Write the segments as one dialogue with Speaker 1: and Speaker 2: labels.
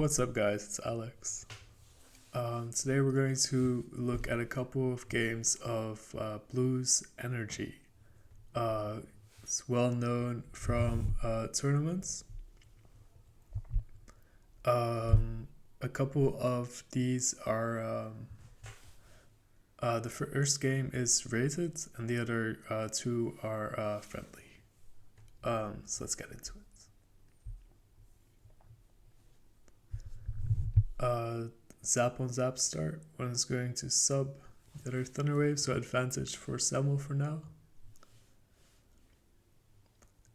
Speaker 1: What's up, guys? It's Alex. Today we're going to look at a couple of games of Bluesenergy. It's well known from tournaments. A couple of these are the first game is rated, and the other two are friendly. So let's get into it. Zap on Zap start. One is going to sub the other Thunderwave, so advantage for Samuel for now.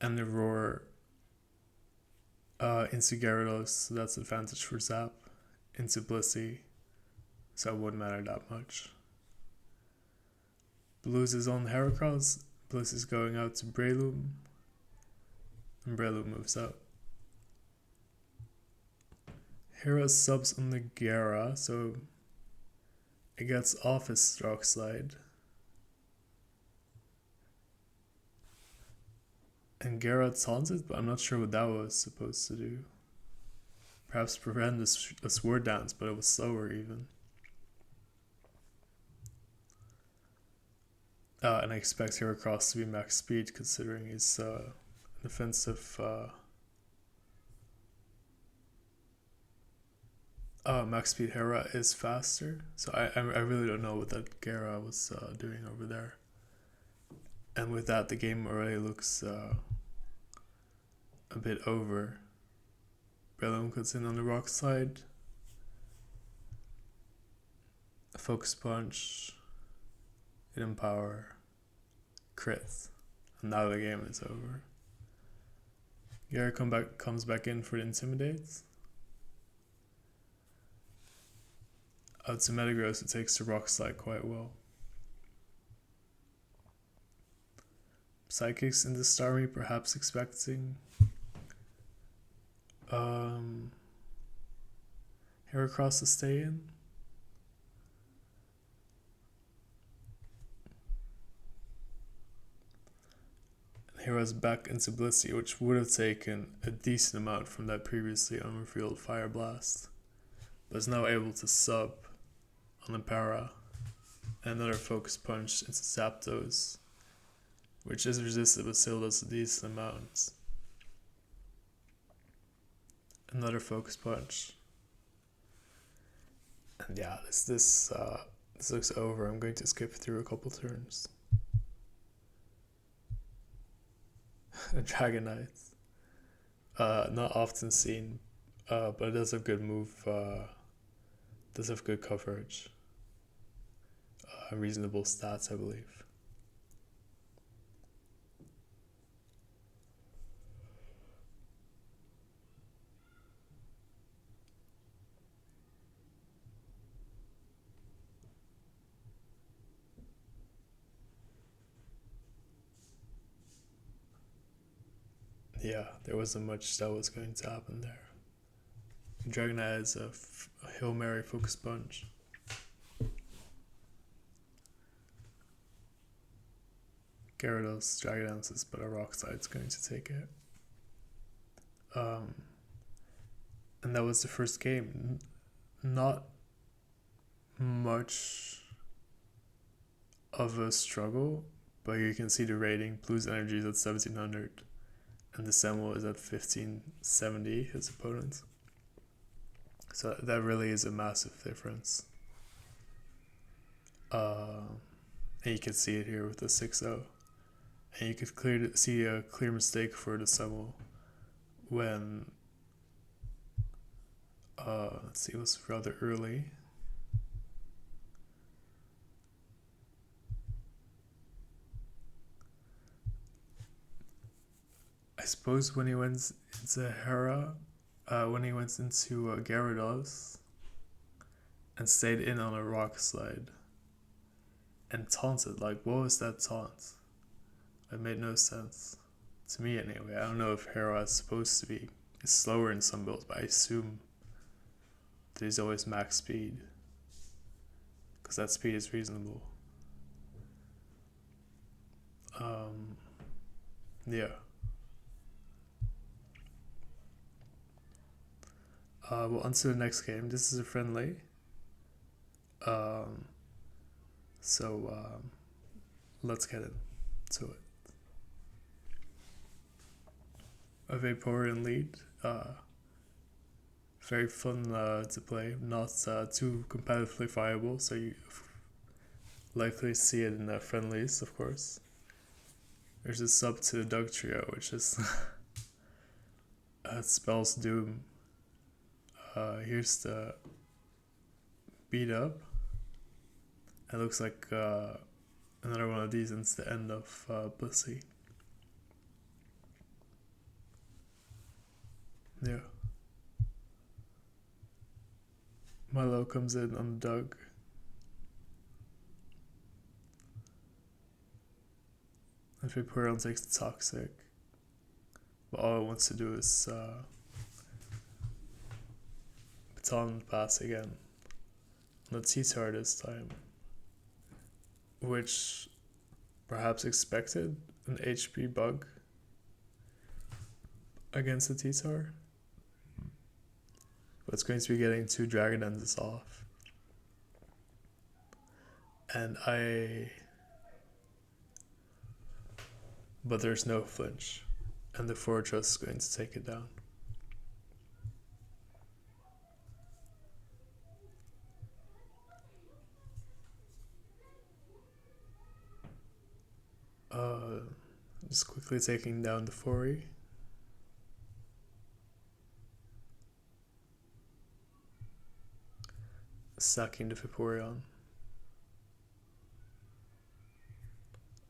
Speaker 1: And the Roar into Gyarados, so that's advantage for Zap. Into Blissey, so it wouldn't matter that much. Blues is on Heracross. Bliss is going out to Breloom, and Breloom moves out. Hera subs on the Gyara, so it gets off his Rock Slide. And Gyara taunted, but I'm not sure what that was supposed to do. Perhaps prevent a Sword Dance, but it was slower even. And I expect Heracross to be max speed considering his defensive max speed Hera is faster, so I really don't know what that Gyara was doing over there. And with that, the game already looks a bit over. Breloom cuts in on the Rock Slide. Focus Punch. Hidden Power. Crit. And now the game is over. Gyara comes back in for the Intimidate. Out to Metagross, it takes the Rock Slide quite well. Psychics into Starmie, perhaps expecting Heracross to stay in. And Hera's back into Blissey, which would have taken a decent amount from that previously unrevealed Fire Blast, but is now able to sub on the Para. Another Focus Punch into Zapdos, which is resisted but still does a decent amount. Another Focus Punch. And yeah, this looks over. I'm going to skip through a couple turns. Dragonite. Not often seen, but it does have good move. Does have good coverage. Reasonable stats, I believe. Yeah, there wasn't much that was going to happen there. Dragonite has a Hail Mary Focus Punch. Gyarados Dragon Dances, but a Rock Slide's going to take it. And that was the first game. Not much of a struggle, but you can see the rating. Bluesenergy is at 1700, and the Samuel is at 1570, his opponent. So that really is a massive difference. And you can see it here with the 6-0. And you could see a clear mistake for the Samuel when, let's see, it was rather early. I suppose when he went into Hera, when he went into Gyarados and stayed in on a Rock Slide and taunted, like, what was that taunt? It made no sense. To me anyway. I don't know if Hera is supposed to be. It's slower in some builds, but I assume that he's always max speed, because that speed is reasonable. Yeah. Well, on to the next game. This is a friendly. Um, so let's get into it. A Vaporeon lead. Very fun to play. Not too competitively viable, so you likely see it in the friendlies, of course. There's a sub to the Dug Trio, which is spells Doom. Here's the beat up. It looks like another one of these, and it's the end of Blissey. Yeah. Milo comes in on Doug. And Vaporeon takes the Toxic. But all it wants to do is Baton Pass again. On the T-Tar this time. Which perhaps expected an HP bug against the T-Tar. But it's going to be getting 2 Dragon Enses off. But there's no flinch. And the Fortress is going to take it down. Just quickly taking down the Fori. Sacking the Vaporeon.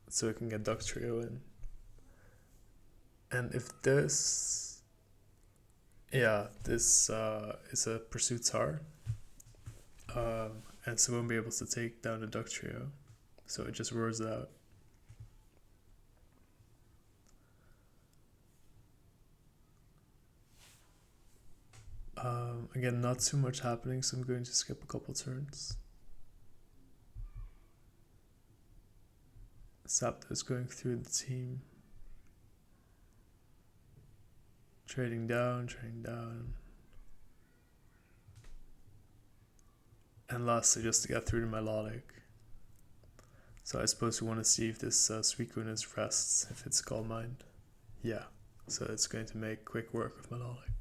Speaker 1: So we can get Duck Trio in. And if this... Yeah, this is a Pursuit Tar. And so we won't be able to take down the Duck Trio. So it just roars it out. Again, not too much happening, so I'm going to skip a couple turns. Zapdos going through the team. Trading down. And lastly, just to get through the Melodic. So I suppose we want to see if this Suicune is rests, if it's Calm Mind. Yeah, so it's going to make quick work of Melodic.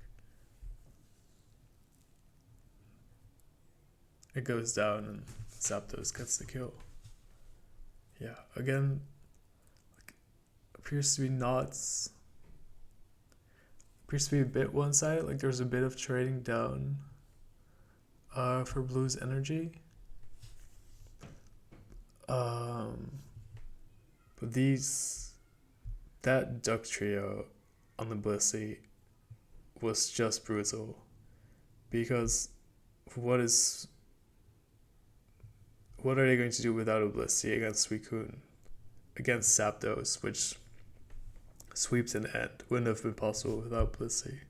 Speaker 1: It goes down and Zapdos gets the kill. Yeah, again, appears to be a bit one-sided. Like there's a bit of trading down for Bluesenergy. But that Duck Trio on the Blissey was just brutal, because what are they going to do without a Blissey against Suicune? Against Zapdos, which sweeps an end. Wouldn't have been possible without Blissey.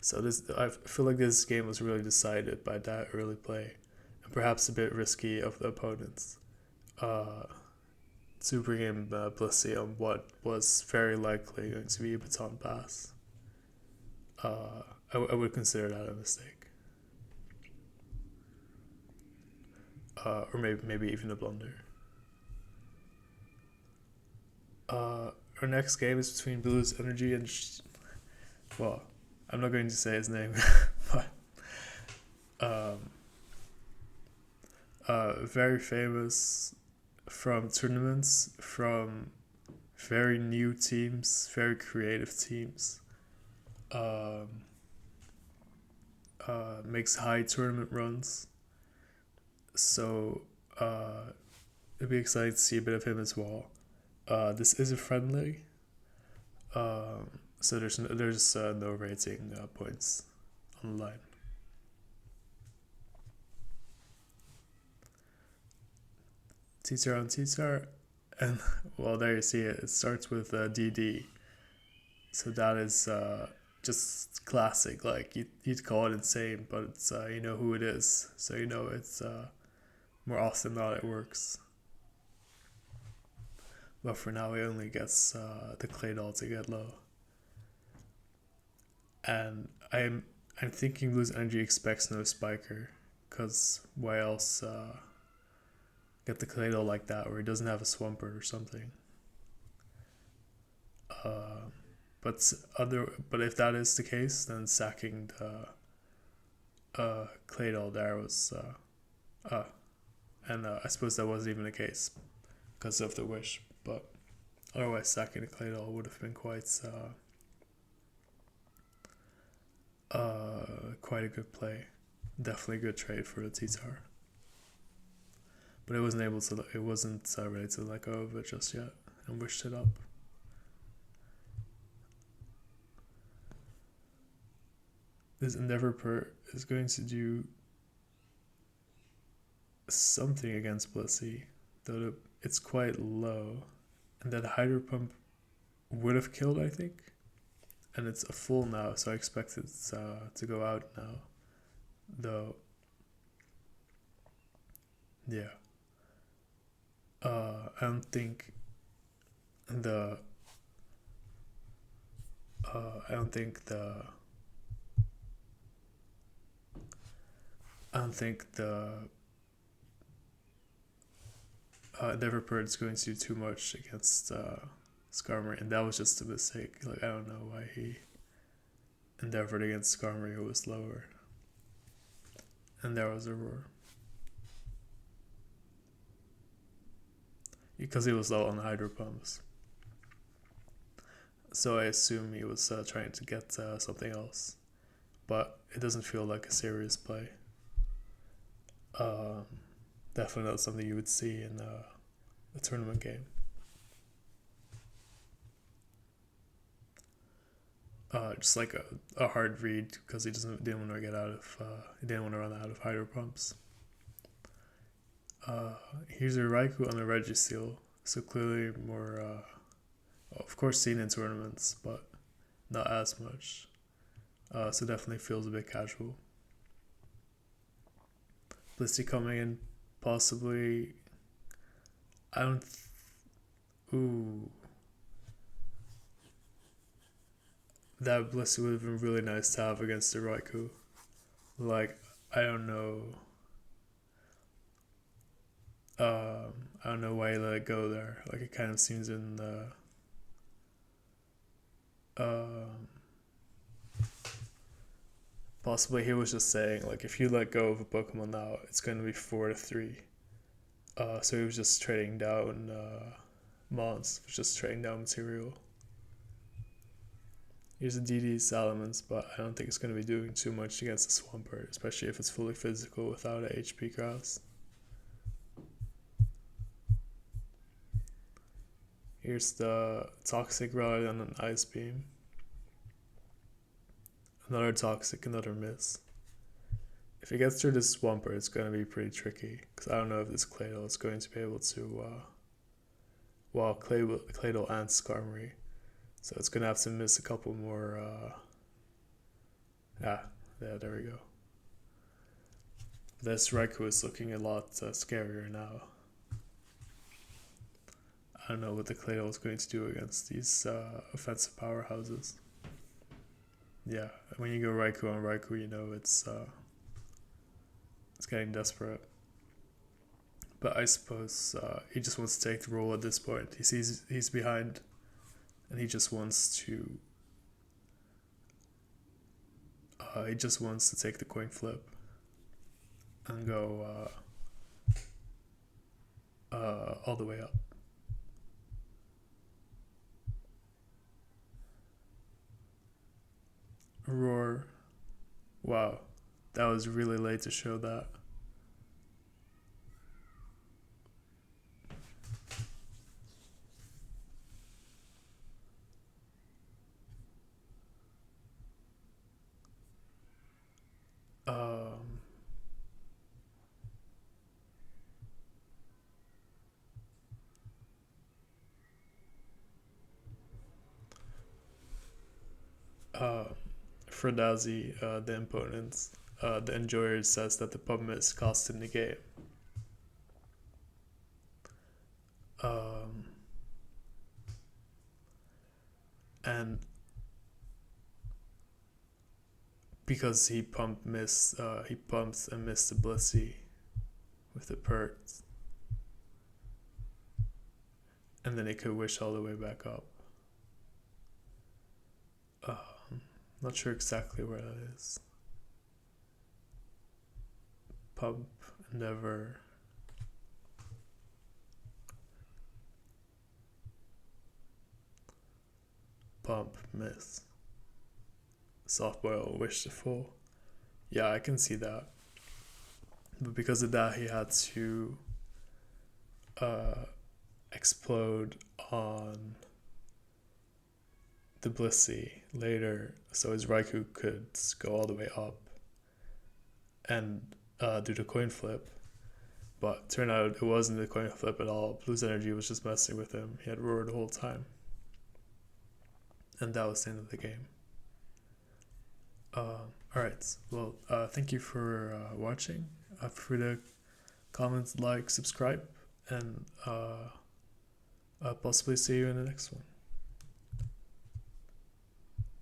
Speaker 1: So I feel like this game was really decided by that early play, and perhaps a bit risky of the opponents to bring in Blissey on what was very likely going to be a Baton Pass. I would consider that a mistake. Or maybe even a blunder. Our next game is between Bluesenergy and... well, I'm not going to say his name, but... very famous from tournaments, from very new teams, very creative teams. Makes high tournament runs. So it'd be exciting to see a bit of him as well. This is a friendly, so there's no rating points on the line. T-Tar on T-Tar, and well, there you see it. It starts with DD, so that is just classic. Like you'd call it insane, but it's you know who it is, so you know it's more often than not it works. But for now, he only gets the Claydol to get low. And I'm thinking Bluesenergy expects no spiker, because why else get the Claydol like that, or he doesn't have a Swampert or something. But if that is the case, then sacking the Claydol there was and I suppose that wasn't even the case because of the wish, but otherwise sacking the Claydol would have been quite a good play. Definitely a good trade for the T-Tar. But it wasn't ready to let go of it just yet and wished it up. This Endeavor Per is going to do something against Blissey, though it's quite low. And that Hydro Pump would have killed, I think. And it's a full now, so I expect it to go out now. Though, yeah. I don't think the Endeavor Per is going to do too much against Skarmory, and that was just a mistake. Like, I don't know why he endeavored against Skarmory, who was lower. And there was a roar. Because he was low on Hydro Pumps. So I assume he was trying to get something else. But it doesn't feel like a serious play. Definitely not something you would see in a tournament game. Just like a hard read because he didn't want to get out of he didn't want to run out of Hydro Pumps. Here's a Raikou on a Registeel, so clearly more, of course, seen in tournaments, but not as much. So definitely feels a bit casual. Blissey coming in, possibly. Ooh. That Blissey would have been really nice to have against the Raikou. Like, I don't know. I don't know why he let it go there. Like, it kind of seems in the possibly he was just saying, like, if you let go of a Pokemon now, it's going to be 4-3. So he was just trading down Mons, just trading down material. Here's a DD Salamence, but I don't think it's going to be doing too much against the Swampert, especially if it's fully physical without a HP Grass. Here's the Toxic rather than an Ice Beam. Another Toxic, another miss. If it gets through this Swampert, it's going to be pretty tricky, because I don't know if this Claydol is going to be able to, Claydol and Skarmory. So it's going to have to miss a couple more, there we go. This Raikou is looking a lot scarier now. I don't know what the Claydol is going to do against these offensive powerhouses. Yeah, when you go Raikou on Raikou, you know it's getting desperate. But I suppose he just wants to take the role at this point. He sees he's behind, and he just wants to take the coin flip and go all the way up. Roar. Wow, that was really late to show that. For Dazi, the opponents, the enjoyer says that the pub miss cost him the game. And because he pumped and missed the Blissey with the perks, and then he could wish all the way back up. Not sure exactly where that is. Pump, never. Pump, miss. Soft boil, wish to full. Yeah, I can see that. But because of that, he had to explode on the Blissey later, so his Raikou could go all the way up and do the coin flip. But turned out it wasn't the coin flip at all. Bluesenergy was just messing with him. He had roared the whole time. And that was the end of the game. Alright, well, thank you for watching. Feel free to comment, like, subscribe, and possibly see you in the next one.